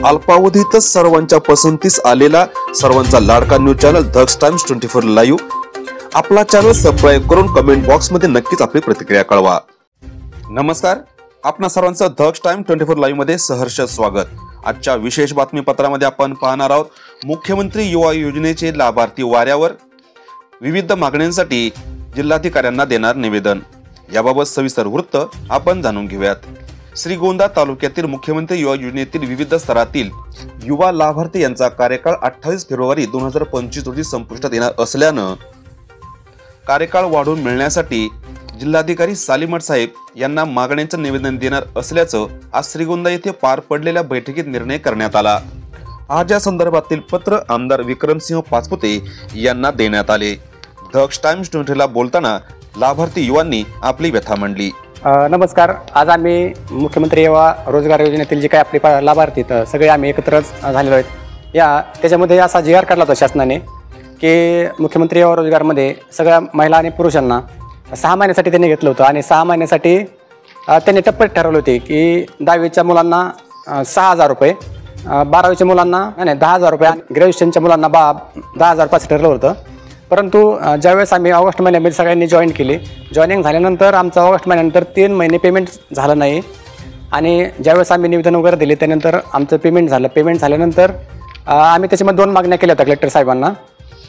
अल्पावधीतच सर्वांच्या पसंतीस आलेला सर्वांचा लाडका न्यूज चॅनल दक्ष टाइम्स 24 लाईव्ह। आपला चॅनल सबस्क्राइब करून कमेंट बॉक्स मध्ये नक्कीच आपली प्रतिक्रिया कळवा। नमस्कार, आपणा सर्वांचं दक्ष टाइम्स 24 लाईव्ह मध्ये सहर्ष स्वागत। आजच्या विशेष बातमीपत्रामध्ये आपण पाहणार आहोत मुख्यमंत्री युवा योजनेचे लाभार्थी वाऱ्यावर, विविध मागण्यांसाठी जिल्हाधिकाऱ्यांना देणार निवेदन। याबाबत सविस्तर वृत्त आपण जाणून घेऊयात। श्रीगोंदा तालुक्यातील मुख्यमंत्री युवा योजनेतील विविध स्तरातील युवा लाभार्थी यांचा कार्यकाळ 28 फेब्रुवारी 2025 रोजी संपुष्टात येणार असल्यानं कार्यकाळ वाढवून मिळण्यासाठी जिल्हाधिकारी सालीमठ साहेब यांना मागण्यांचं निवेदन देणार असल्याचं आज श्रीगोंदा येथे पार पडलेल्या बैठकीत निर्णय करण्यात आला। आज या संदर्भातील पत्र आमदार विक्रमसिंह पाचपुते यांना देण्यात आले। दक्ष टाइम्स 24 ला बोलताना लाभार्थी युवांनी आपली व्यथा मांडली। नमस्कार, आज आम्ही मुख्यमंत्री युवा रोजगार योजनेतील जे काही आपले लाभार्थी सगळे आम्ही एकत्र झालेलो आहेत। त्याच्यामध्ये असा जी आर काढला होता शासनाने की मुख्यमंत्री युवा रोजगारमध्ये सगळ्या महिला आणि पुरुषांना 6 महिन्यासाठी त्यांनी घेतलं होतं आणि 6 महिन्यासाठी त्यांनी टप्प्यात ठरवले होते की 10वीच्या मुलांना 6,000 रुपये, 12वीच्या मुलांना 10,000 रुपये आणि ग्रॅज्युएशनच्या मुलांना 10,000 ठरलं होतं। परंतु ज्यावेळेस आम्ही ऑगस्ट महिन्यामध्ये सगळ्यांनी जॉईन केले, जॉईनिंग झाल्यानंतर आमचं ऑगस्ट महिन्यानंतर 3 महिने पेमेंट झालं नाही आणि ज्यावेळेस आम्ही निवेदन वगैरे दिले त्यानंतर आमचं पेमेंट झालं। पेमेंट झाल्यानंतर आम्ही त्याच्यामध्ये 2 मागण्या केल्या होत्या कलेक्टर साहेबांना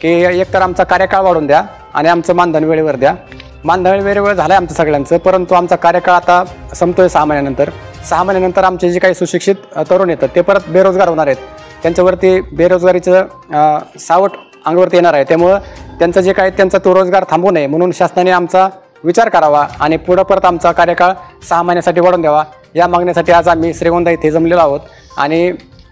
की एकतर आमचा कार्यकाळ वाढवून द्या आणि आमचं मानधन वेळेवर द्या। मानधन वेळेवर झालं आहे आमचं सगळ्यांचं, परंतु आमचा कार्यकाळ आता संपतोय 6 महिन्यानंतर। 6 महिन्यानंतर आमचे जे काही सुशिक्षित तरुण येतात ते परत बेरोजगार होणार आहेत, त्यांच्यावरती बेरोजगारीचं सावट अंगावरती येणार आहे। त्यामुळं त्यांचं जे काही त्यांचा तो रोजगार थांबू नये म्हणून शासनाने आमचा विचार करावा आणि पुढं परत आमचा कार्यकाळ 6 महिन्यासाठी वाढवून द्यावा। या मागण्यासाठी आज आम्ही श्रीगोंदा इथे जमलेलो आहोत आणि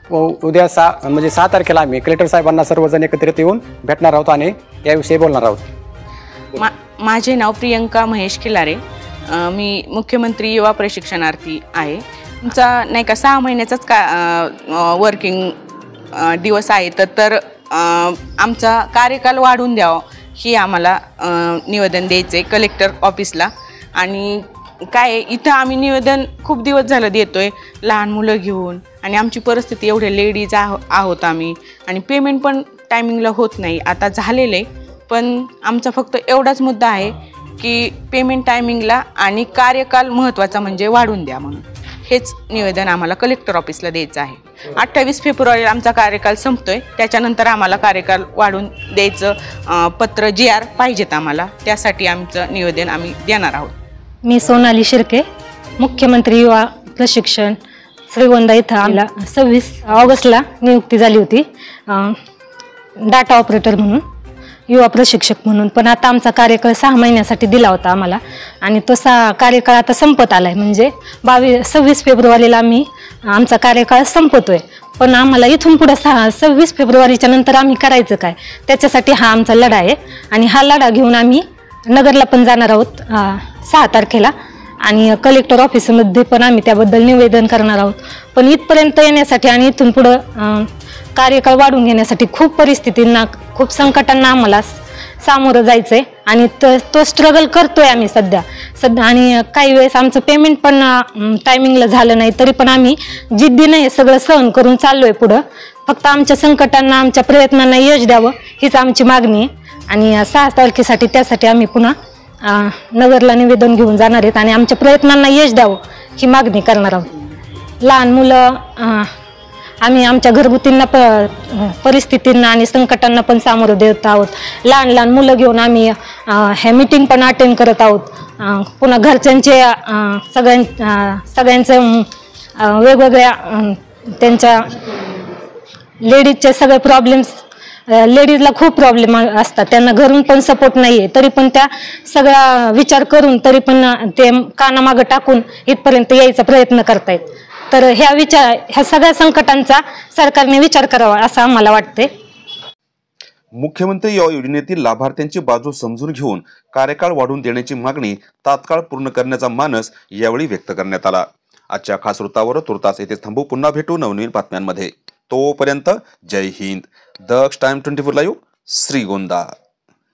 उद्या 6 तारखेला आम्ही कलेक्टर साहेबांना सर्वजण एकत्रित येऊन भेटणार आहोत आणि याविषयी बोलणार आहोत। माझे नाव प्रियंका महेश खिलारे, मी मुख्यमंत्री युवा प्रशिक्षणार्थी आहे। तुमचा नाही का 6 महिन्याचाच वर्किंग दिवस आहे, तर आमचा कार्यकाल वाढवून द्यावा ही आम्हाला निवेदन द्यायचं आहे कलेक्टर ऑफिसला। आणि काय इथं आम्ही निवेदन खूप दिवस झालं देतोय, लहान मुलं घेऊन, आणि आमची परिस्थिती एवढे लेडीज आहोत आम्ही, आणि पेमेंट पण टायमिंगला होत नाही। आता झालेलं आहे, पण आमचा फक्त एवढाच मुद्दा आहे की पेमेंट टायमिंगला आणि कार्यकाल महत्त्वाचा म्हणजे वाढवून द्या म्हणून। हेच निवेदन आम्हाला कलेक्टर ऑफिसला द्यायचं आहे। 28 फेब्रुवारीला आमचा कार्यकाल संपतोय, त्याच्यानंतर आम्हाला कार्यकाल वाढवून द्यायचं पत्र GR पाहिजेत आम्हाला, त्यासाठी आमचं निवेदन आम्ही देणार आहोत। मी सोनाली शिर्के, मुख्यमंत्री युवा प्रशिक्षण श्रीगोंदा इथं आम्हाला 26 ऑगस्टला नियुक्ती झाली होती डाटा ऑपरेटर म्हणून, युवा प्रशिक्षक म्हणून। पण आता आमचा कार्यकाळ 6 महिन्यासाठी दिला होता आम्हाला आणि तो कार्यकाळ आता संपत आला आहे, म्हणजे 26 फेब्रुवारीला आमचा कार्यकाळ संपतोय। पण आम्हाला इथून पुढे 26 फेब्रुवारीच्या नंतर आम्ही करायचं काय, त्याच्यासाठी हा आमचा लढा आहे आणि हा लढा घेऊन आम्ही नगरला पण जाणार आहोत 6 तारखेला आणि कलेक्टर ऑफिसमध्ये पण आम्ही त्याबद्दल निवेदन करणार आहोत। पण इथपर्यंत येण्यासाठी आणि इथून पुढं कार्यकाळ वाढवून घेण्यासाठी खूप परिस्थितींना, खूप संकटांना आम्हाला सामोरं जायचंय आणि तो स्ट्रगल करतोय आम्ही सध्या। आणि काही वेळेस आमचं पेमेंट पण टायमिंगला झालं नाही, तरी पण आम्ही जिद्दीनं हे सगळं सहन करून चाललोय पुढं। फक्त आमच्या संकटांना, आमच्या प्रयत्नांना यश द्यावं हीच आमची मागणी आहे आणि 6 तारखेसाठी त्यासाठी आम्ही पुन्हा नगरला निवेदन घेऊन जाणार आहेत आणि आमच्या प्रयत्नांना यश द्यावं ही मागणी करणार आहोत। लहान मुलं आम्ही आमच्या घरगुतींना परिस्थितींना आणि संकटांना पण सामोरं देत आहोत। लहान लहान मुलं घेऊन आम्ही ह्या मीटिंग पण अटेंड करत आहोत। पुन्हा घरच्यांचे सगळ्यांचं वेगवेगळ्या त्यांच्या लेडीजचे सगळे प्रॉब्लेम्स, लेडीजला खूप प्रॉब्लेम असतात, त्यांना घरून पण सपोर्ट नाही आहे, तरी पण त्या सगळा विचार करून तरी पण ते कानामागं टाकून इथपर्यंत यायचा प्रयत्न करतायत। तर ह्या सगळ्या संकटांचा सरकारने विचार करावा असं आम्हाला वाटते। मुख्यमंत्री युवा योजनेतील लाभार्थ्यांची बाजू समजून घेऊन कार्यकाळ वाढवून देण्याची मागणी तात्काळ पूर्ण करण्याचा मानस यावेळी व्यक्त करण्यात आला। आजच्या खास वृत्तावर तुर्तास येथे थांबू, पुन्हा भेटू नवनवीन बातम्यांमध्ये। तोपर्यंत जय हिंद। दक्ष टाइम्स 24 लाईव्ह, श्रीगोंदा।